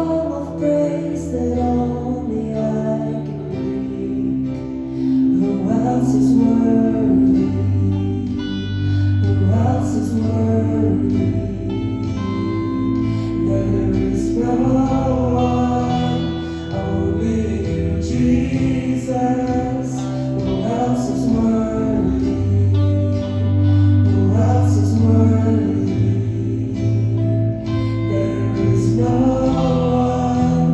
song of praise that only I can bring. Who else is worthy? Who else is worthy? There is no one, only you, Jesus. Who else is worthy? Who else is worthy? There is no one,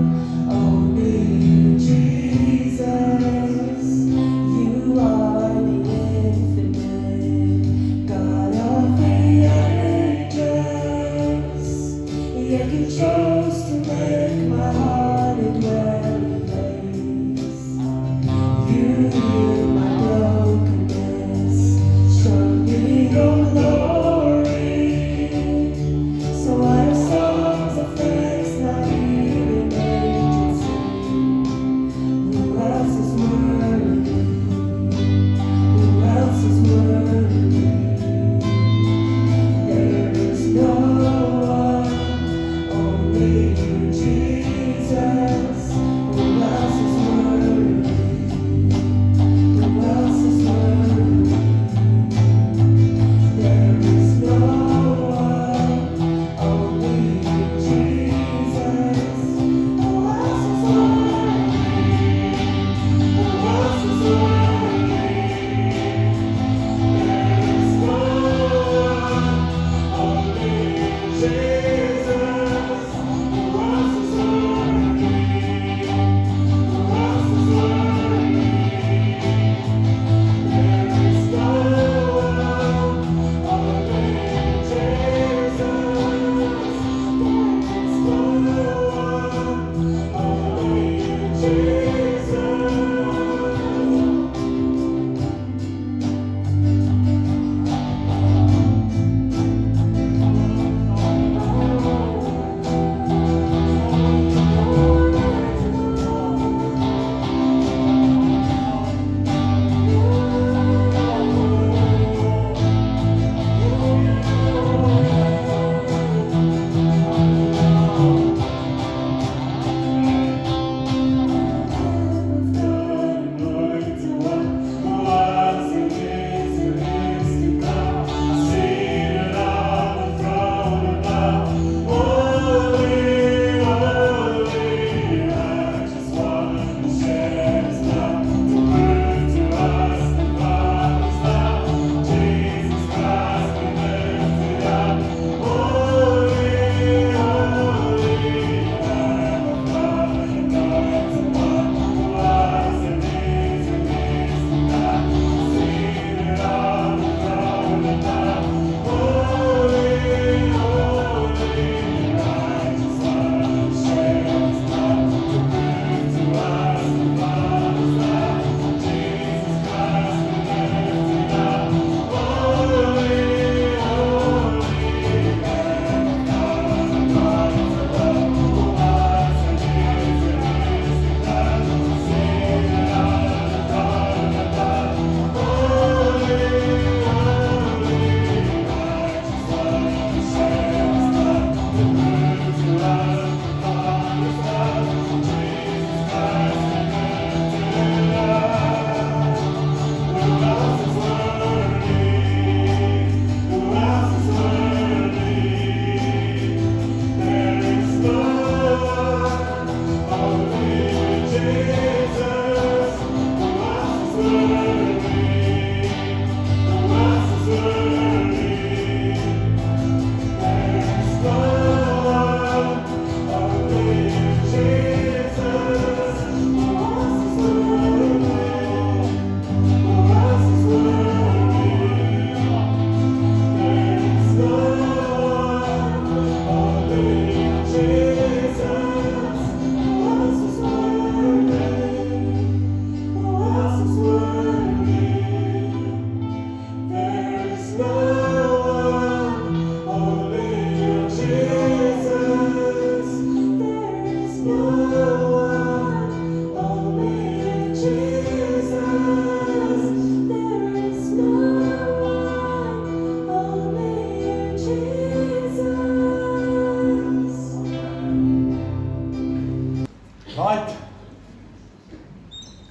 Right.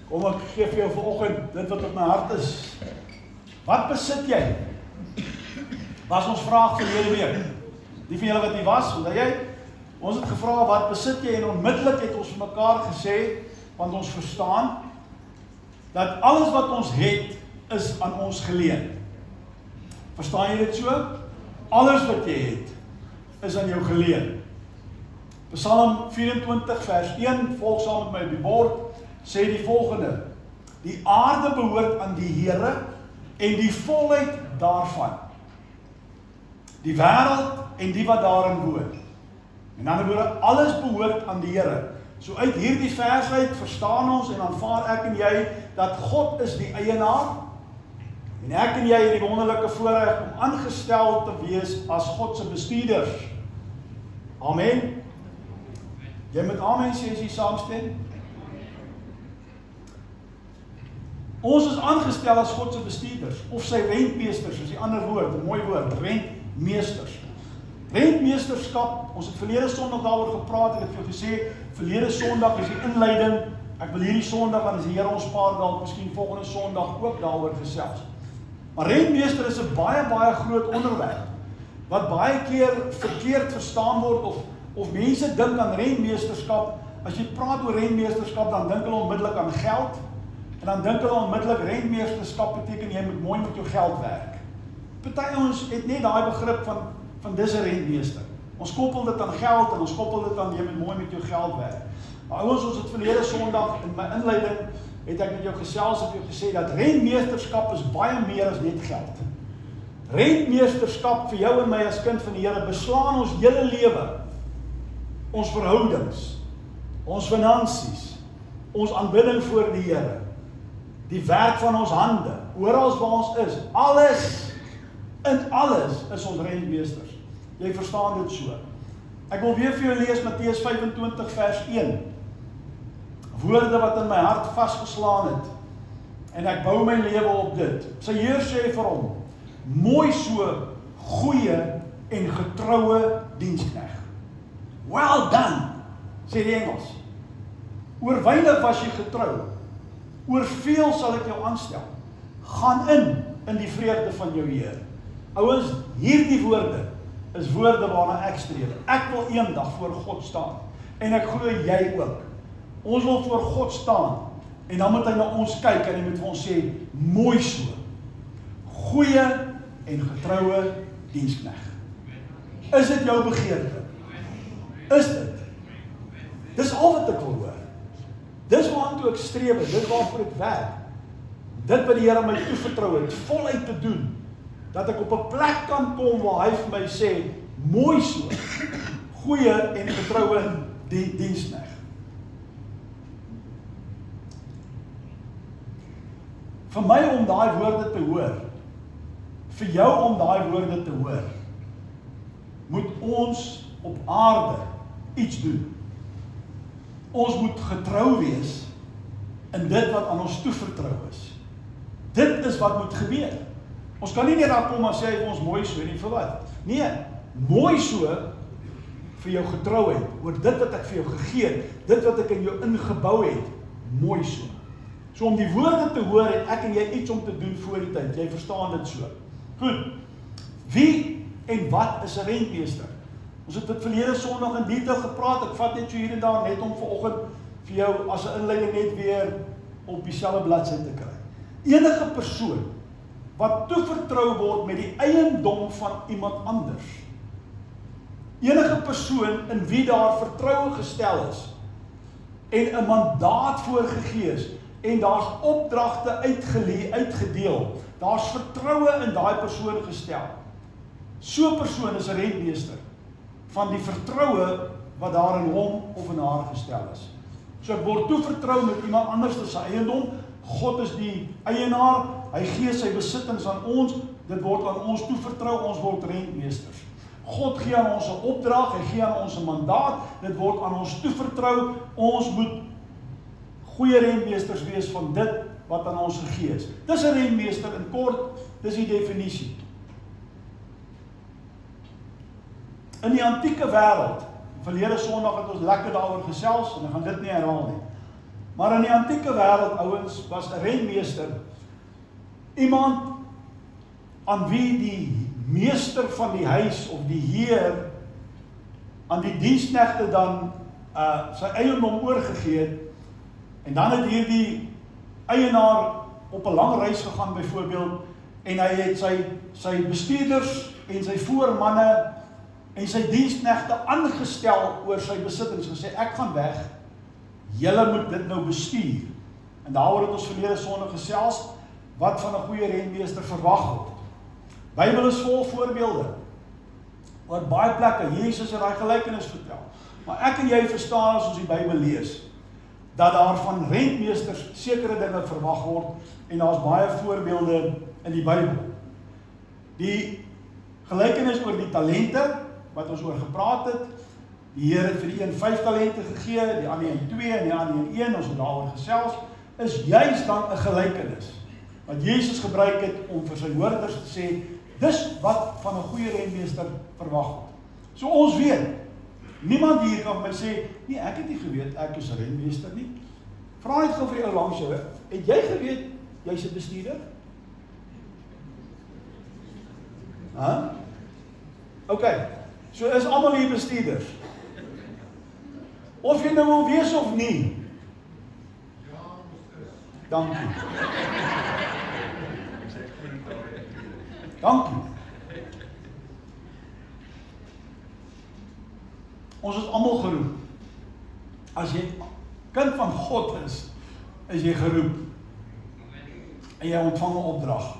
Kom ek gee vir jou vanoggend dit wat op my hart is. Wat besit jy? Was ons vraag verlede week. Die van julle wat nie was, onthou jy? Ons het gevra wat besit jy en onmiddellik het ons vir mekaar gesê, want ons verstaan dat alles wat ons het is aan ons geleen. Verstaan jy dit so? Alles wat jy het is aan jou geleen. Psalm 24 vers 1, volg saam met my op die bord, sê die volgende: die aarde behoort aan die Here en die volheid daarvan. Die wêreld en die wat daarin woon. En ander woorde, alles behoort aan die Here. So uit hierdie vers uit verstaan ons en aanvaar ek en jy dat God is die eienaar en ek en jy het die wonderlike voorreg om aangestel te wees as God se bestuurders. Amen. Jy moet amen sê as jy saamstem. Ons is aangestel as God se bestuurders of sy rentmeesters, is die ander woord, 'n mooi woord, rentmeesters. Rentmeesterskap, ons het verlede Sondag daaroor gepraat, ek het vir jou gesê, verlede Sondag is die inleiding, ek wil hierdie Sondag, en as die Here ons spaar dalk, miskien volgende Sondag ook daaroor gesels. Maar rentmeester is 'n baie groot onderwerp, wat baie keer verkeerd verstaan word, of mense dink aan rentmeesterskap, as jy praat oor rentmeesterskap, dan dink hulle onmiddellik aan geld, en dan dink hulle onmiddellik, rentmeesterskap beteken jy moet mooi met jou geld werk. Party ons het net daai begrip van dis 'n rentmeester. Ons koppel dit aan geld en ons koppel dit aan jy moet mooi met jou geld werk. Maar ouens, ons het verlede Sondag in my inleiding het ek met jou gesels en vir jou gesê dat rentmeesterskap is baie meer as net geld. Rentmeesterskap vir jou en my as kind van die Here beslaan ons hele lewe. Ons verhoudings, ons finansies, ons aanbidding voor die Here, die werk van ons hande, oral waar ons is, alles, in alles is ons rentmeesters. Jy verstaan dit so. Ek wil weer vir jou lees Matteus 25 vers 1. Woorde wat in my hart vasgeslaan het. En ek bou my lewe op dit. Sy Heer sê vir hom: mooi so, goeie en getroue diensknegt. Well done, sê die Engels. Oor weinig was jy getrou. Oor veel sal ek jou aanstel. Gaan in die vreugde van jou Heer. Ouens, hierdie woorde is woorde waarna ek streef. Ek wil eendag voor God staan. En ek glo jy ook. Ons wil voor God staan. En dan moet hy na ons kyk en hy moet vir ons sê, mooi so. Goeie en getroue diensknegt. Is dit jou begeerte? Is dit? Dis al wat ek wil hoor. Dis waartoe ek streef, dit waarvoor ek werk. Dit wat die Here my toevertrou het, voluit te doen. Dat ek op 'n plek kan kom waar hy vir my sê, mooi so, goeie en getroue diensknegt. Vir my om daai woorde te hoor, vir jou om daai woorde te hoor, moet ons op aarde iets doen. Ons moet getrou wees in dit wat aan ons toevertrou is. Dit is wat moet gebeur. Ons kan nie net daar kom en sê vir ons mooi so, nie vir wat. Nee, mooi so vir jou getrouheid, oor dit wat ek vir jou gegee het, dit wat ek in jou ingebou het, mooi so. So om die woorde te hoor, het ek en jy iets om te doen voor die tyd. Jy verstaan dit so. Goed. Wie en wat is 'n rentmeester? Ons het dit verlede Sondag in detail gepraat. Ek vat net so hier en daar net om vanoggend vir jou as 'n inleiding net weer op dieselfde bladsy te kry. Enige persoon wat toevertrou word met die eiendom van iemand anders. Enige persoon in wie daar vertroue gestel is en 'n mandaat voorgegee is en daar's opdragte uitgedeel. Daar's vertroue in daai persoon gestel. So 'n persoon is 'n rentmeester van die vertroue wat daar in hom of in haar gestel is. So ek word toevertrou met iemand anders se eiendom. God is die eienaar, hy gee sy besittings aan ons, dit word aan ons toevertrou, ons word rentmeesters. God gee aan ons 'n opdrag, hy gee aan ons 'n mandaat, dit word aan ons toevertrou, ons moet goeie rentmeesters wees van dit wat aan ons gegee is. Dis 'n rentmeester in kort, dis die definisie. In die antieke wêreld verlede Sondag het ons lekker daaroor gesels, en ek gaan dit nie herhaal nie. Maar in die antieke wêreld, ouens, was 'n rentmeester iemand aan wie die meester van die huis of die heer aan die diensknegte dan sy eiendom oorgegee het, en dan het hierdie eienaar op 'n lang reis gegaan byvoorbeeld, en hy het sy bestuurders en sy voormanne en sy diensknegte aangestel oor sy besittings, gesê ek gaan weg, julle moet dit nou bestuur. En daaroor het ons verlede Sondag gesels wat van 'n goeie rentmeester verwag word. Bybel is vol voorbeelde oor baie plekke. Jesus het daai gelykenis vertel. Maar ek en jy verstaan as ons die Bybel lees dat daar van rentmeesters sekere dinge verwag word, en daar's baie voorbeelde in die Bybel. Die gelykenis oor die talente wat ons oor gepraat het, die Here het vir die een 5 talente gegee, die ander een 2 en die ander een 1, ons het daaroor gesels, is juis dan 'n gelykenis wat Jesus gebruik het om vir sy hoorders te sê, dis wat van 'n goeie rentmeester verwag word. So ons weet, niemand hier kan my sê, nee, ek het nie geweet ek is 'n rentmeester nie. Vra net gou vir die ou langs jou, het jy geweet jy's 'n bestuurder? OK, so is almal hier bestuurders. Of jy nou wil wees of nie. Dankie. Dankie. Ons is almal geroep. As jy kind van God is jy geroep. En jy ontvang 'n opdrag.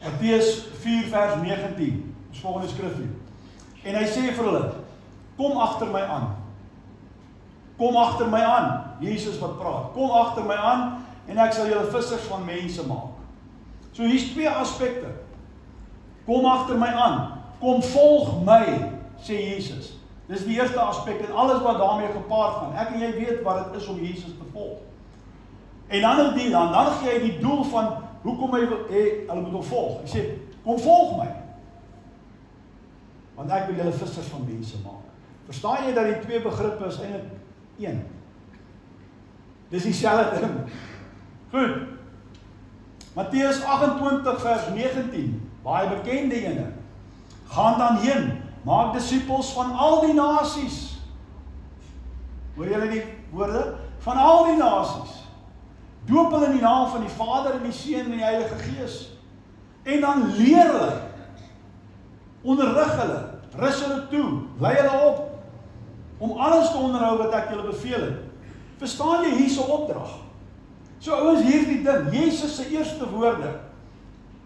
Matteus 4 vers 19, ons volgende skrifgie. En hy sê vir hulle, kom agter my aan. Kom agter my aan, Jesus wat praat. Kom agter my aan en ek sal julle vissers van mense maak. So hier's 2 aspekte. Kom agter my aan. Kom volg my, sê Jesus. Dis die eerste aspek en alles wat daarmee gepaard gaan. Ek en jy weet wat dit is om Jesus te volg. En dan gee hy die doel van hoekom hulle moet hom volg. Hy sê, kom volg my. Want ek wil julle vissers van mense maak. Verstaan jy dat die 2 begrippe is eintlik 1? Dis dieselfde ding. Goed. Matteus 28 vers 19, baie bekende ene. Gaan dan heen, maak disippels van al die nasies. Hoor julle die woorde? Van al die nasies. Doop hulle in die naam van die Vader en die Seun en die Heilige Gees. En dan leer hulle, onderrig hulle, rus hulle toe, lei hulle op, om alles te onderhou wat ek julle beveel het. Verstaan jy hier's 'n opdrag? So ouens, hierdie ding, Jesus se eerste woorde,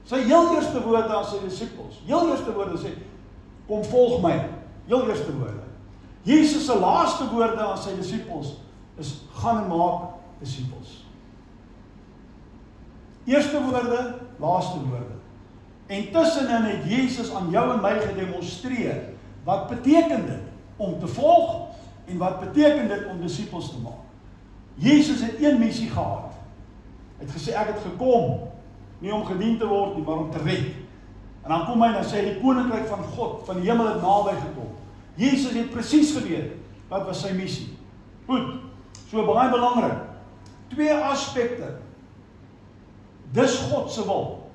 sy heel eerste woorde aan sy disippels, heel eerste woorde sê, kom volg my, heel eerste woorde. Jesus se laaste woorde aan sy disippels is, gaan en maak disippels. Eerste woorde, laaste woorde. En tussenin het Jesus aan jou en my gedemonstreer, wat beteken dit om te volg, en wat beteken dit om disippels te maak. Jesus het een missie gehad. Hy het gesê, ek het gekom, nie om gedien te word nie, maar om te red. En dan kom hy en sê, die koninkryk van God, van die hemel het naby gekom. Jesus het presies geweet, wat was sy missie. Goed, so baie belangrik. 2 aspekte. Dis God se wil.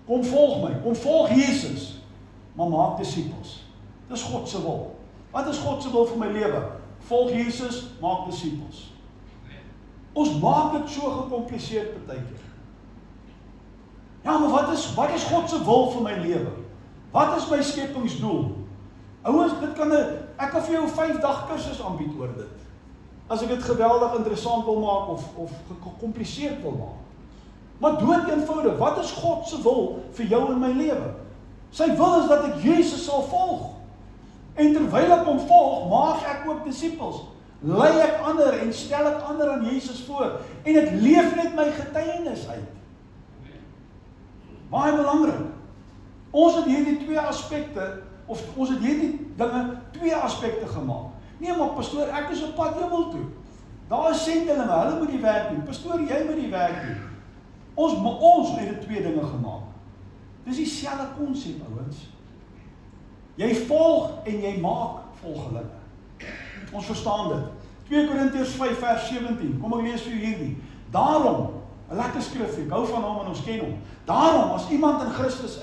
Kom volg my, kom volg Jesus, maar maak disippels. Dis God se wil. Wat is God se wil vir my lewe? Volg Jesus, maak disippels. Ons maak dit so gecompliseerd partykeer. Ja, maar wat is God se wil vir my lewe? Wat is my skepingsdoel? Ouens, ek kan vir jou 5 dag kursus aanbied oor dit. As ek dit geweldig interessant wil maak of gecompliseerd wil maak. Maar dood eenvoudig, wat is God se wil vir jou in my lewe? Sy wil is dat ek Jesus sal volg. En terwyl ek hom volg, maak ek ook disippels. Lei ek ander en stel ek ander aan Jesus voor. En ek leef net my getuienis uit. Baie belangrik. Ons het hierdie 2 aspekte, of ons het hierdie dinge 2 aspekte gemaak. Nee, maar pastoor, ek is op pad hemel toe. Daar is sendelinge, hulle moet die werk doen. Pastoor, jy moet die werk doen. Ons het dit 2 dinge gemaak. Dis dieselfde konsep, ouens. Jy volg en jy maak volgelinge. Ons verstaan dit. 2 Korintiërs 5 vers 17. Kom ek lees vir julle hierdie. Daarom, 'n lekker skrif, ek hou van hom en ons ken hom. Daarom, as iemand in Christus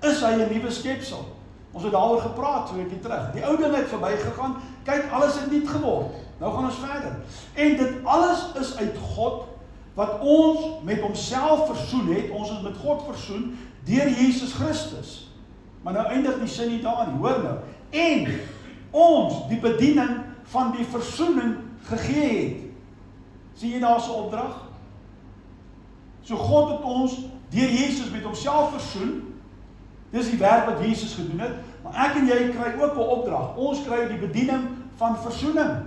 is hy 'n nuwe skepsel. Ons het daaroor gepraat so 'n rukkie terug. Die ou ding het verbygegaan. Kyk, alles het nuut geword. Nou gaan ons verder. En dit alles is uit God wat ons met homself versoen het. Ons is met God versoen deur Jesus Christus. Maar nou eindig die sin nie daar nie. Hoor nou. En ons die bediening van die versoening gegee het. Sien jy daar so 'n opdrag? So God het ons deur Jesus met homself versoen. Dis die werk wat Jesus gedoen het, maar ek en jy kry ook 'n opdrag. Ons kry die bediening van versoening.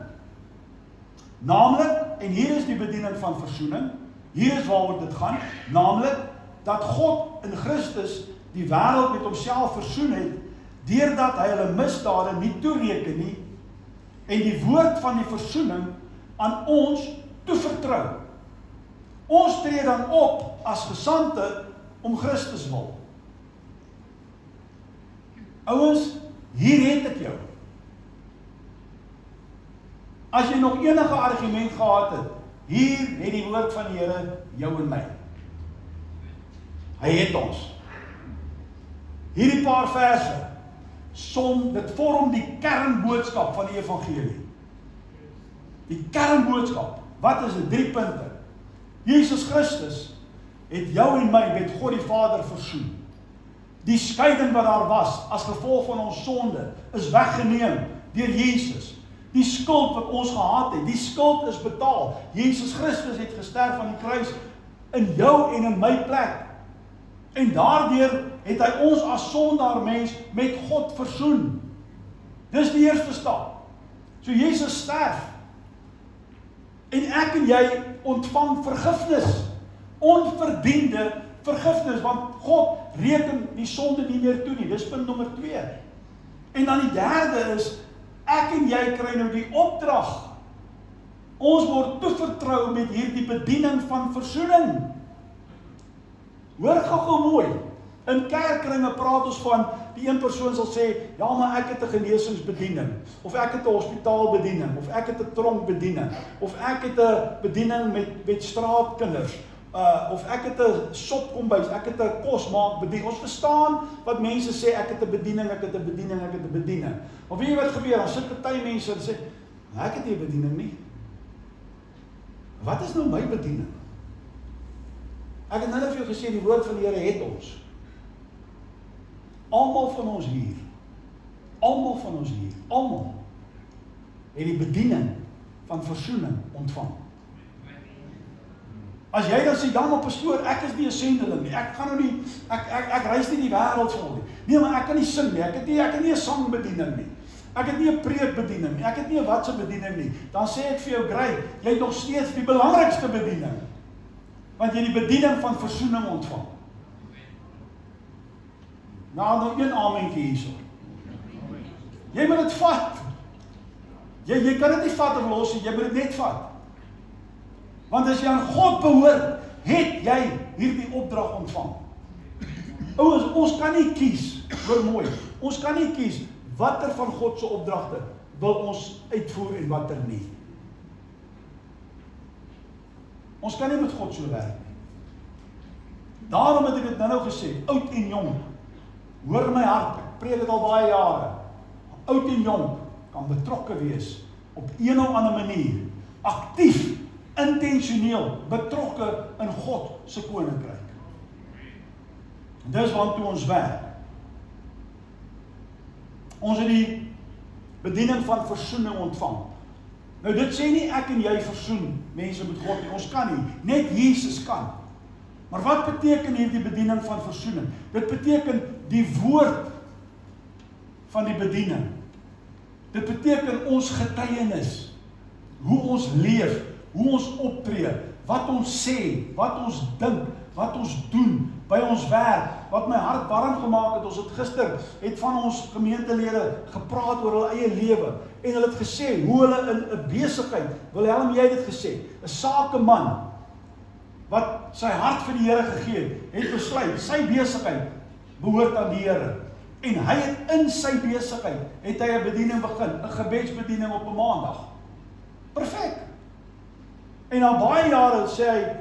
Naamlik, en hier is die bediening van versoening, hier is waaroor dit gaan, naamlik dat God in Christus die wêreld met homself versoen het, deurdat hy hulle misdade nie toereken nie, en die woord van die versoening aan ons toevertrou. Ons tree dan op as gesandte om Christus wil. Ouens, hier het ek jou. As jy nog enige argument gehad het, hier het die woord van die Here jou en my. Hy het ons. Hierdie paar verse, dit vorm die kernboodskap van die evangelie. Die kernboodskap, wat is dit? 3 punte. Jesus Christus het jou en my met God die Vader versoen. Die skeiding wat daar was, as gevolg van ons sonde, is weggeneem deur Jesus. Die skuld wat ons gehad het, die skuld is betaal. Jesus Christus het gesterf aan die kruis in jou en in my plek. En daardeur het hy ons as sondaar mens met God versoen. Dis die eerste stap. So Jesus sterf. En ek en jy ontvang vergifnis. Onverdiende vergifnis, want God reken die sonde nie meer toe nie. Dis punt nommer 2. En dan die derde is, ek en jy kry nou die opdrag. Ons word toevertrou met hierdie bediening van versoening. Hoor gou mooi. In kerkkringe praat ons van, die een persoon sal sê, ja, maar ek het 'n genesingsbediening, of ek het 'n hospitaalbediening, of ek het 'n tronkbediening, of ek het 'n bediening met straatkinders, of ek het 'n sopkombuis, ek het 'n kosmaakbediening. Ons verstaan wat mense sê, ek het 'n bediening, ek het 'n bediening, ek het 'n bediening. Maar weet jy wat gebeur? Dan sit party mense en sê, ek het nie 'n bediening nie. Wat is nou my bediening? Ek het nou vir jou gesê, die woord van die Here het ons. Almal van ons hier, almal het die bediening van versoening ontvang. As jy dan sê, ja maar pastoor, ek is nie 'n sendeling nie, ek gaan nou nie, ek reis nie die wêreld vol nie. Nee, maar ek kan nie sing nie, ek het nie 'n sangbediening nie. Ek het nie 'n preekbediening nie, ek het nie 'n watse bediening nie. Dan sê ek vir jou, great, jy het nog steeds die belangrikste bediening. Want jy die bediening van versoening ontvang. Nou een amentjie hierso. Jy moet dit vat. Jy kan dit nie vat of los nie, jy moet dit net vat. Want as jy aan God behoort, het jy hierdie opdrag ontvang. Ouens, ons kan nie kies, hoor mooi, ons kan nie kies watter van God se opdragte wil ons uitvoer en watter nie. Ons kan nie met God so werk nie. Daarom het ek dit nou gesê, oud en jong, hoor my hart, ek preek dit al baie jare, oud en jong kan betrokke wees op een of ander manier, aktief, intentioneel, betrokke in God se koninkryk. Dis waartoe ons werk. Ons het die bediening van versoening ontvang. Nou dit sê nie ek en jy versoen mense met God nie, ons kan nie, net Jesus kan. Maar wat beteken hierdie bediening van versoening? Dit beteken die woord van die bediening. Dit beteken ons getuienis, hoe ons leef, hoe ons optree, wat ons sê, wat ons dink, wat ons doen, by ons werk, wat my hart warm gemaak het. Ons het gister van ons gemeentelede gepraat oor hulle eie lewe, en hulle het gesê, hoe hulle in 'n besigheid, Wilhelm, jy het dit gesê, 'n sakeman, wat sy hart vir die Here gegee het besluit, sy besigheid behoort aan die Here. En hy het in sy besigheid, het hy 'n bediening begin, 'n gebedsbediening op 'n maandag. Perfek. En na baie jare sê hy,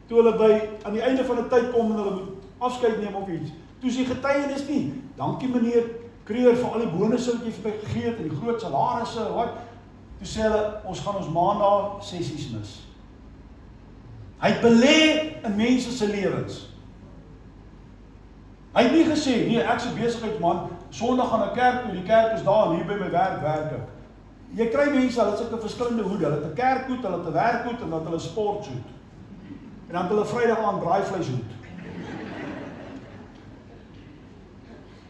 toe hulle aan die einde van die tyd kom en hulle moet afskeid neem of iets, toe is die getuienis nie, dankie meneer Kreer vir al die bonusse wat jy vir my gegee het en die groot salarisse, wat? Toe sê hulle, ons gaan ons maandag sessies mis. Hy het belê in mense se lewens. Hy het nie gesê, nee, ek is 'n besigheidsman, Sondag gaan na kerk toe, die kerk is daar en hier by my werk ek. Jy kry mense, hulle het sulke verskillende hoede, hulle het 'n kerkhoed, hulle het 'n werkhoed en dan het hulle 'n sporthoed. En dan het hulle Vrydag aan braaivleishoed.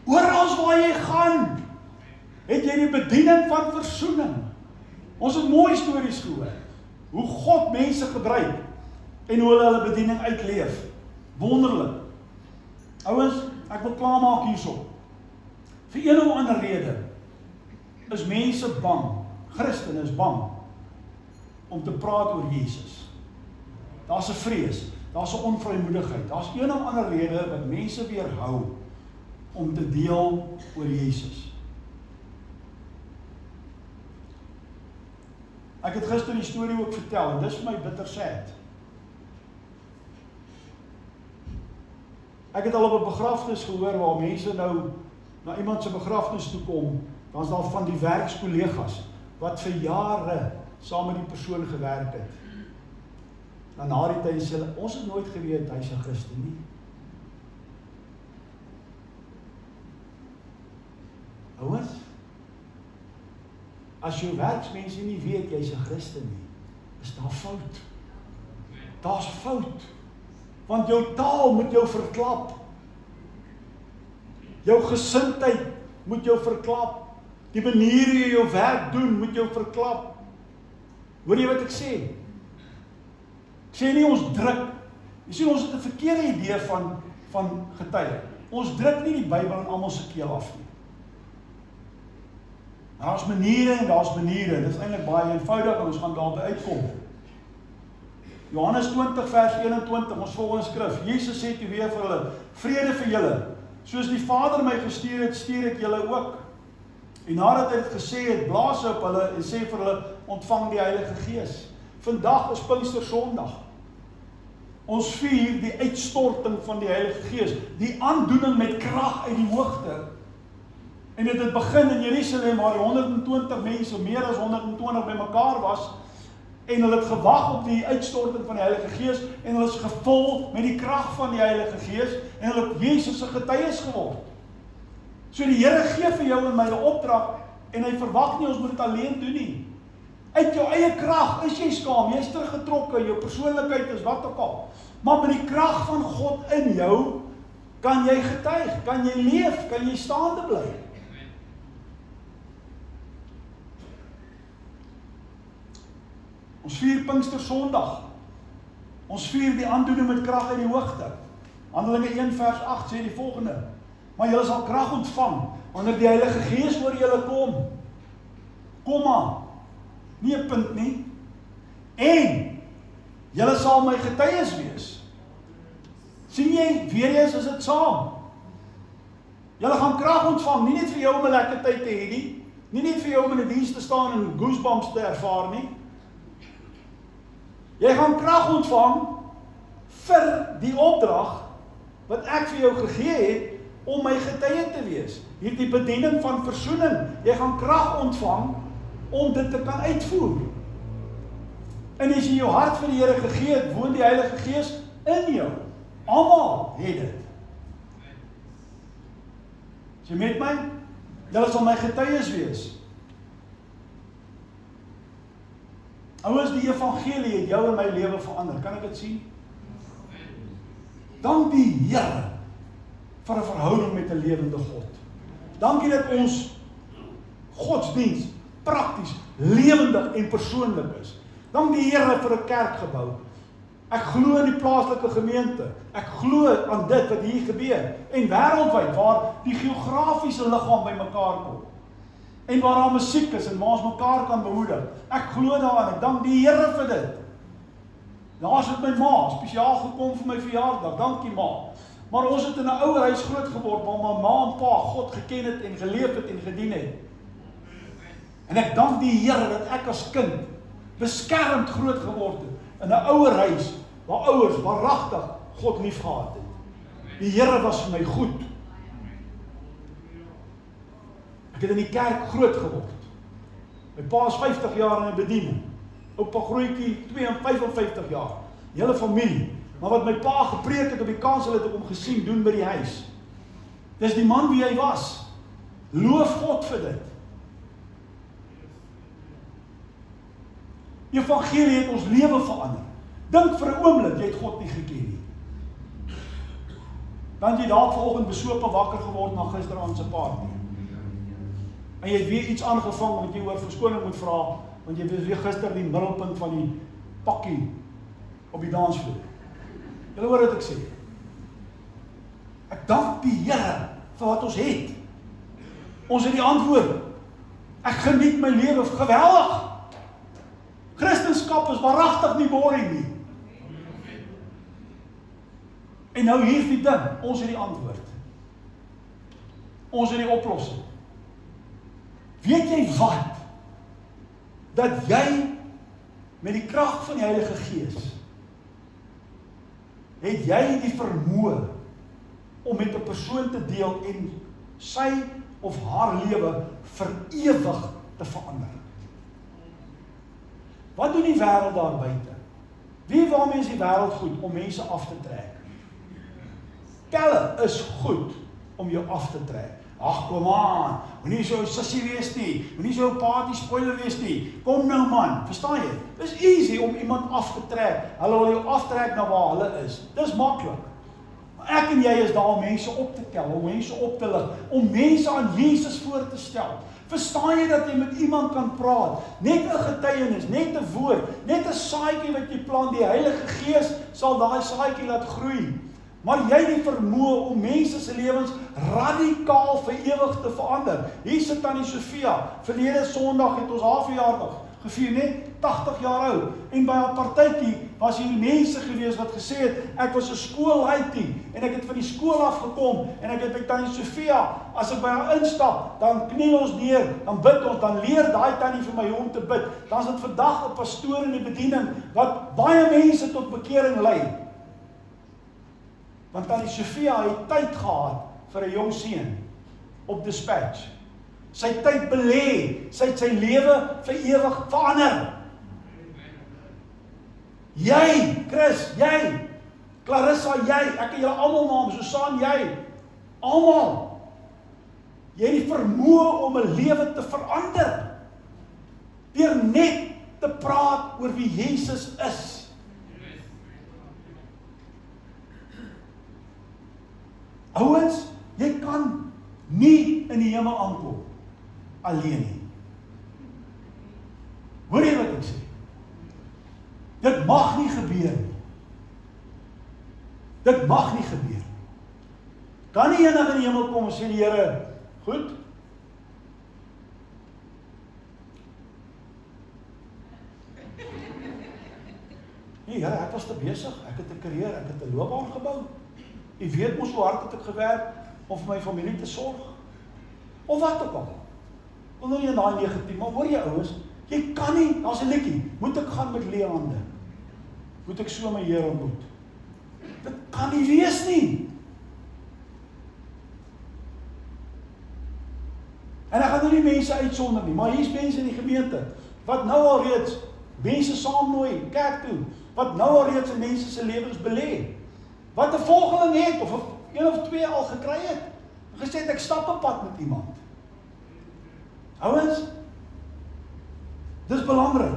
Oral waar jy gaan, het jy die bediening van versoening. Ons het mooi stories gehoor, hoe God mense gebruik en hoe hulle bediening uitleef. Wonderlik. Ouens, ek wil klaarmaak hierso. Vir een of ander rede is mense bang, Christene is bang om te praat oor Jesus. Daar's 'n vrees, daar's 'n onvrymoedigheid, daar's een of ander rede wat mense weerhou om te deel oor Jesus. Ek het gister die storie ook vertel en dis vir my bitter sad. Ek het al op 'n begrafnis gehoor waar mense nou na iemand se begrafnis toe kom, dan is daar van die werkskollegas wat vir jare saam met die persoon gewerk het. Dan na die tyd sê hulle, ons het nooit geweet hy's 'n Christen nie. Ouens, as jou werksmense nie weet jy's 'n Christen nie, is daar fout. Daar's fout. Want jou taal moet jou verklap. Jou gesindheid moet jou verklap. Die manier hoe jy jou werk doen moet jou verklap. Hoor jy wat ek sê? Ek sê nie ons druk. Jy sien, ons het 'n verkeerde idee van getuie. Ons druk nie die Bybel in almal se keel af nie. Daar's maniere en daar's maniere. Dit is eintlik baie eenvoudig en ons gaan daarby uitkom. Johannes 20 vers 21, ons volgende skrif. Jesus sê toe weer vir hulle, vrede vir julle. Soos die Vader my gestuur het, stuur ek julle ook. En nadat hy dit gesê het, blaas hy op hulle en sê vir hulle, ontvang die Heilige Gees. Vandag is Pinkstersondag. Ons vier die uitstorting van die Heilige Gees, die aandoening met krag uit die hoogte. En dit het begin in Jerusalem waar die 120 mense, meer as 120 bymekaar was, en hulle het gewag op die uitstorting van die Heilige Gees, en hulle is gevul met die krag van die Heilige Gees, en hulle het Jesus se getuies geword. So die Here gee vir jou en my 'n opdrag, en hy verwag nie ons moet dit alleen doen nie. Uit jou eie krag is jy skaam, jy is teruggetrokke, jou persoonlikheid is wat ook al. Maar met die krag van God in jou, kan jy getuig, kan jy leef, kan jy staande bly. Ons vier Pinkstersondag. Ons vier die aandoening met krag uit die hoogte. Handelinge 1 vers 8 sê die volgende: maar julle sal krag ontvang wanneer die Heilige Gees oor julle kom. Komma. Nie 'n punt nie. En julle sal my getuies wees. Sien jy, weer eens is dit saam. Julle gaan krag ontvang, nie net vir jou om 'n lekker tyd te hê nie, nie net vir jou om in 'n diens te staan en goosebumps te ervaar nie. Jy gaan krag ontvang vir die opdrag wat ek vir jou gegee het om my getuie te wees. Hierdie bediening van versoening. Jy gaan krag ontvang om dit te kan uitvoer. En as jy jou hart vir die Here gegee het, woon die Heilige Gees in jou. Almal het dit. Is jy met my? Julle sal my getuies wees. Ouers, die evangelie het jou en my lewe verander. Kan ek dit sien? Dank die Here vir 'n verhouding met 'n lewende God. Dankie dat ons godsdiens prakties, lewendig en persoonlik is. Dank die Here vir 'n kerkgebou. Ek glo in die plaaslike gemeente. Ek glo aan dit wat hier gebeur. En wêreldwyd waar die geografiese liggaam bymekaar kom. En waar daar musiek is en waar ons mekaar kan bemoedig. Ek glo daaraan. Ek dank die Here vir dit. Daar's met my ma spesiaal gekom vir my verjaardag. Dankie ma. Maar ons het in 'n ouer huis groot geword, waar my ma en pa God geken het en geleef het en gedien het. En ek dank die Here dat ek as kind beskermd groot geword het in 'n ouer huis waar ouers waaragtig God lief gehad het. Die Here was vir my goed. Ek het in die kerk groot geword. My pa is 50 jaar in 'n bediening. Oupa grootjie 55 jaar. Die hele familie. Maar wat my pa gepreek het op die kansel het ek hom gesien doen by die huis. Dis die man wie hy was. Loof God vir dit. Die evangelie het ons lewe verander. Dink vir 'n oomblik, jy het God nie geken nie. Dan jy dalk vanoggend besope wakker geword na gisteraand se party. En jy het weer iets aangevang wat jy oor verskoning moet vra, want jy was weer gister die middelpunt van die pakkie op die dansvloer. Julle hoor wat ek sê. Ek dank die Here vir wat ons het. Ons het die antwoord. Ek geniet my lewe geweldig. Christendom is waaragtig nie boring nie. En nou hier die ding, ons het die antwoord. Ons het die oplossing. Weet jy wat? Dat jy met die krag van die Heilige Gees het jy die vermoë om met 'n persoon te deel en sy of haar lewe vir ewig te verander. Wat doen die wêreld daar buite? Wie waarmee is die wêreld goed om mense af te trek? Pelle is goed om jou af te trek. Ag kom aan, moenie so sussie wees nie, moenie so 'n party spoiler wees nie. Kom nou man, verstaan jy? Dis easy om iemand af te trek. Hulle wil jou aftrek na waar hulle is. Dis maklik. Maar ek en jy is daar om mense op te tel, om mense op te lig, om mense aan Jesus voor te stel. Verstaan jy dat jy met iemand kan praat? Net 'n getuienis, net 'n woord, net 'n saadjie wat jy plant, die Heilige Gees sal daai saadjie laat groei. Maar jy het die vermoë om mense se lewens radikaal vir ewig te verander. Hier sit tannie Sofia, verlede Sondag het ons haar verjaardag gevier, net 80 jaar oud. En by haar partytjie was hier mense gewees wat gesê het, ek was 'n skoolheitie en ek het van die skool af gekom en ek het by tannie Sofia, as ek by haar instap, dan kniel ons neer, dan bid ons, dan leer daai tannie vir my hoe om te bid. Dan is dit vandag 'n pastoor in die bediening wat baie mense tot bekering lei. Want tannie Sofia het tyd gehad vir 'n jong seun op Dispatch. Sy tyd belê, sy het sy lewe vir ewig verander. Jy, Chris, jy, Clarissa, jy, ek ken julle almal naam, Susan, jy, almal. Jy het die vermoë om 'n lewe te verander. Deur net te praat oor wie Jesus is. Ouens, jy kan nie in die hemel aankom alleen nie. Hoor jy wat ek sê? Dit mag nie gebeur nie. Dit mag nie gebeur. Kan nie eendag in die hemel kom en sê die Here, goed? Nee, Here, ek was te besig, ek het 'n karier, ek het 'n loopbaan gebou. U weet mos hoe hard het ek gewerk om vir my familie te sorg. Of wat ook al. Wil nou nie in daai negatief, maar hoor jy ouens, jy kan nie, daar's 'n liedjie, moet ek gaan met leë hande? Moet ek so my Here ontmoet? Dit kan nie wees nie. En ek gaan nou nie mense uitsonder nie, maar hier's mense in die gemeente wat nou al reeds mense saamnooi kerk toe, wat nou al reeds in mense se lewens belê. Wat 'n volgeling het, of een of twee al gekry het, en gesê het, ek stap 'n pad met iemand. Ouens, dis belangrik.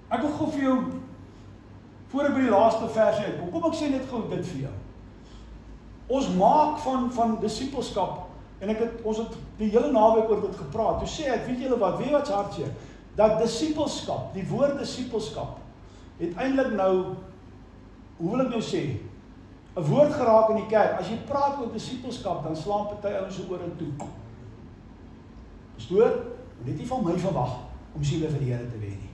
Ek wil gou vir jou, voor ek by die laaste versie uitkom, kom ek sê net gou dit vir jou. Ons maak van disippelskap, en ons het die hele naweek oor dit gepraat, toe sê ek, weet julle wat se hartseer? Dat disippelskap, die woord disippelskap, het eintlik nou, hoe wil ek nou sê, 'n woord geraak in die kerk. As jy praat oor disippelskap, dan slaan party ouens se ore toe. Pastoor, jy het nie van my verwag om siele vir die Here te wen nie.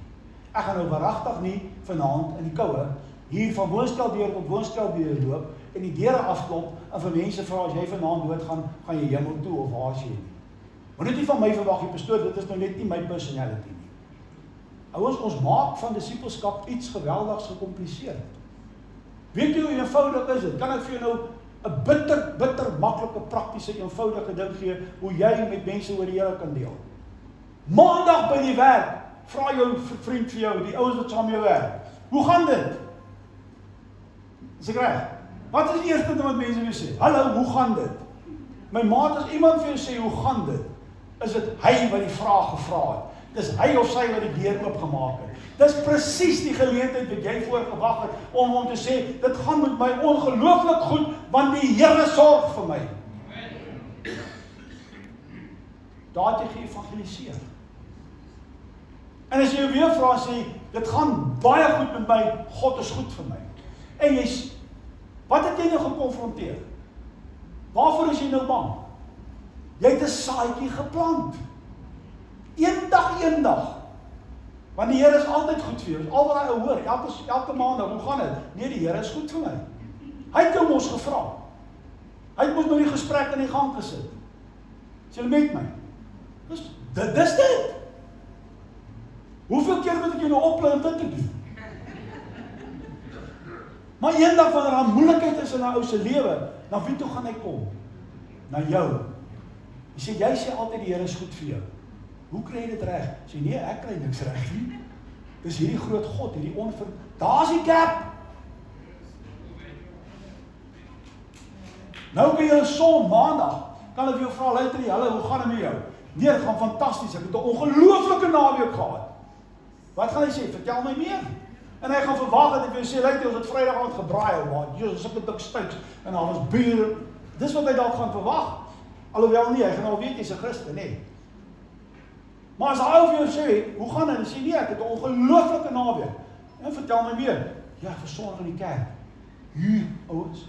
ek gaan nou waaragtig nie vanaand in die koue hier van woonsteldeur tot woonsteldeur loop en die deure afklop en vir mense vra as jy vanaand doodgaan, gaan jy hemel toe of waar is jy nie. Moet dit nie van my verwag nie, pastoor, dit is nou net nie my personality nie. Ouens, ons maak van disipelskap iets geweldigs gecompliseerd. Weet jy hoe eenvoudig is dit? Kan ek vir jou nou 'n bitter maklike, praktiese, eenvoudige ding gee, hoe jy met mense oor die Here kan deel. Maandag by die werk, vra jou vriend vir jou, die ouens wat saam met jou werk, hoe gaan dit? Is ek reg? Wat is die eerste ding wat mense wil sê? Hallo, hoe gaan dit? My maat, as iemand vir jou sê, hoe gaan dit? Is dit hy wat die vraag gevra het? Dis hy of sy wat die deur oopgemaak het. Dis presies die geleentheid wat jy voorgewag het om te sê, dit gaan met my ongelooflik goed, want die Here sorg vir my. Daar het jy geëvangeliseer. En as jy weer vra, sê, dit gaan baie goed met my, God is goed vir my. En wat het jy nou gekonfronteer? Waarvoor is jy nou bang? Jy het 'n saadjie geplant. Eendag. Want die Here is altyd goed vir jou. Al wat hy hoor, elke maandag, hoe gaan dit? Nee, die Here is goed vir my. Hy het jou mos gevra. Hy het mos nou die gesprek in die gang gesit. Is julle met my? Dis dit. Hoeveel keer moet ek jou nou oplei om dit te doen? Maar eendag wanneer daar moeilikheid is in 'n ou se lewe, dan wie toe gaan hy kom? Na jou. Jy sê altyd die Here is goed vir jou. Hoe kry jy dit reg? Sê nee, ek kry niks reg nie. Dis hierdie groot God, daar's die cap. Nou kan jy son maandag, kan ek jou vra, luister jy, hallo, hoe gaan dit met jou? Nee, dit gaan fantasties, ek het 'n ongelooflike naweek gehad. Wat gaan hy sê? Vertel my meer. En hy gaan verwag dat ek vir jou sê, luister, ons het Vrydag aand gebraai, maar Jesus, ek het ook stuks, en daar was bier. Dis wat hy dalk gaan verwag. Alhoewel nie, hy gaan al weet, jy's 'n Christen, nee. Maar as hy vir jou sê, hoe gaan dit? En sê, nee, ek het 'n ongelooflike naweek. En vertel my meer. Ja, vir Sondag in die kerk. Hier, ouens.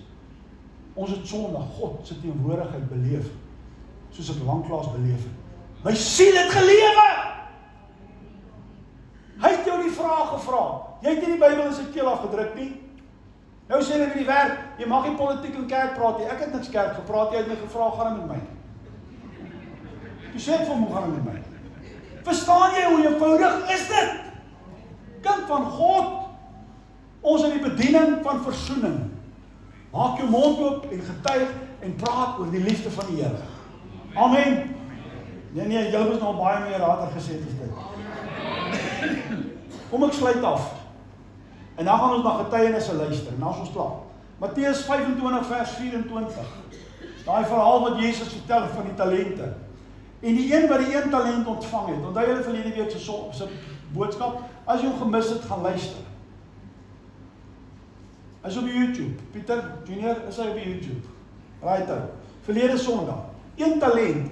Ons het Sondag God se teenwoordigheid beleef, soos ek lanklaas beleef het. My siel het gelewe! Hy het jou die vraag gevra. Jy het nie die Bybel in sy keel afgedruk nie. Nou sê hulle by die werk, jy mag nie politiek in kerk praat nie. Ek het niks kerk gepraat, jy het my gevra, gaan dit met my? Jy sê vir my, gaan dit met my? Verstaan jy hoe eenvoudig is dit? Kind van God, ons in die bediening van versoening. Maak jou mond oop en getuig en praat oor die liefde van die Here. Amen. Nee, julle is nog baie meer later gesê as dit. Kom ek sluit af. En dan gaan ons na getuienisse luister. En dan is ons klaar. Matteus 25 vers 24. Daai verhaal wat Jesus vertel van die talente. En die een wat die 1 talent ontvang het. Onthou julle verlede week se boodskap, as jy hom gemis het, gaan luister. Hy is op YouTube. Pieter Junior is hy op YouTube. Right out. Verlede Sondag. 1 talent.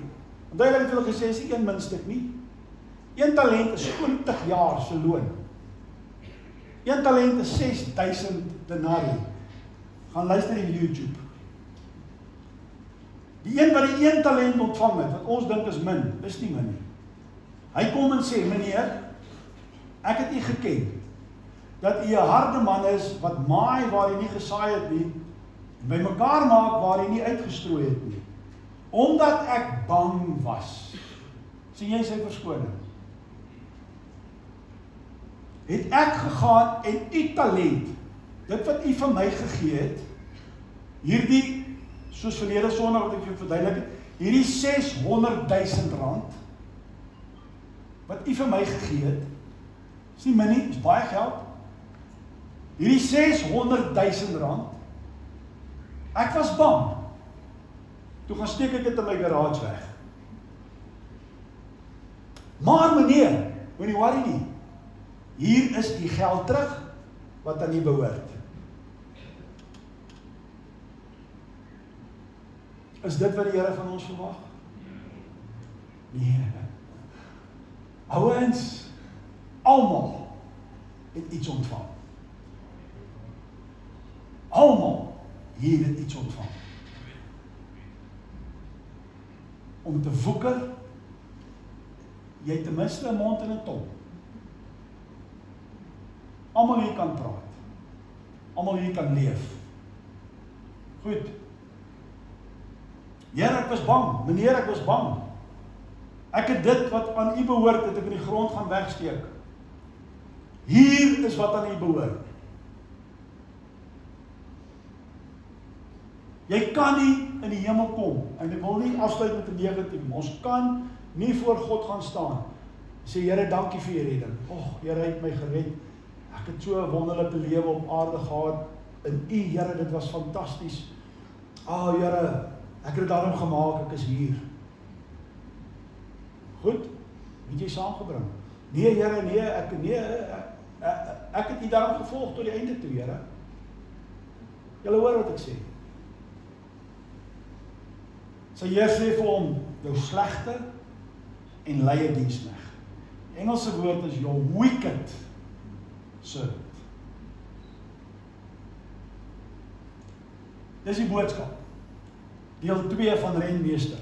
Onthou julle het hulle gesê is nie 1 muntstuk nie. 1 talent is 20 jaar se loon. 1 talent is 6000 denarii. Gaan luister in YouTube. Die een wat die 1 talent ontvang het, wat ons dink is min, is nie min nie. Hy kom en sê, meneer, ek het u geken, dat u 'n harde man is, wat maai waar hy nie gesaai het nie, en by mekaar maak waar hy nie uitgestrooi het nie. Omdat ek bang was. Sien jy sy verskoning? Het ek gegaan en u talent, dit wat u vir my gegee het, hierdie, soos verlede Sondag wat ek vir verduidelik het, hierdie 600.000 rand, wat u vir my gegee het, is nie min nie, is baie geld, hierdie 600.000 rand, ek was bang, toe gaan steek ek dit in my garage weg. Maar meneer, moenie worry nie, hier is die geld terug, wat aan u behoort. Is dit wat die Here van ons verwag? Nee. Ouens, almal het iets ontvang. Almal hier het iets ontvang. Om te woeker, jy het ten minste 'n mond en 'n tong. almal hier kan praat. Almal hier kan leef. Goed. Here, ek was bang. Meneer, ek was bang. Ek het dit wat aan u behoort, het ek in die grond gaan wegsteek. Hier is wat aan u behoort. Jy kan nie in die hemel kom, en ek wil nie afsluit met 'n negatief, ons kan nie voor God gaan staan. Sê, Here, dankie vir u redding. Here het my gered. Ek het so 'n wonderlike lewe op aarde gehad. In u, Here, dit was fantasties. Here, ek het dit daarom gemaak, ek is hier. Goed, het jy saamgebring? Nee, Here, ek het u daarom gevolg tot die einde toe, Here. Julle hoor wat ek sê. Sy Heer sê vir hom, jou slegte en leie diensknegt. Die Engelse woord is your wicked servant. Dis die boodskap. Deel 2 van Rentmeester.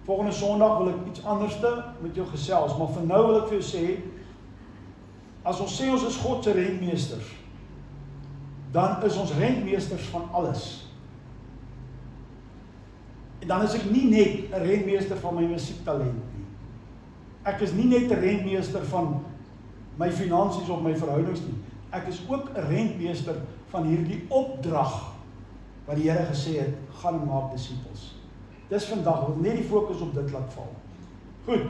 Volgende Sondag wil ek iets anderste met jou gesels, maar vir nou wil ek vir jou sê, as ons sê ons is God se rentmeesters, dan is ons rentmeesters van alles. En dan is ek nie net 'n rentmeester van my musiektalent nie. Ek is nie net 'n rentmeester van my finansies of my verhoudings nie. Ek is ook 'n rentmeester van hierdie opdrag wat die Here gesê het, gaan en maak disippels. Dis vandag, wil net die fokus op dit laat val. Goed.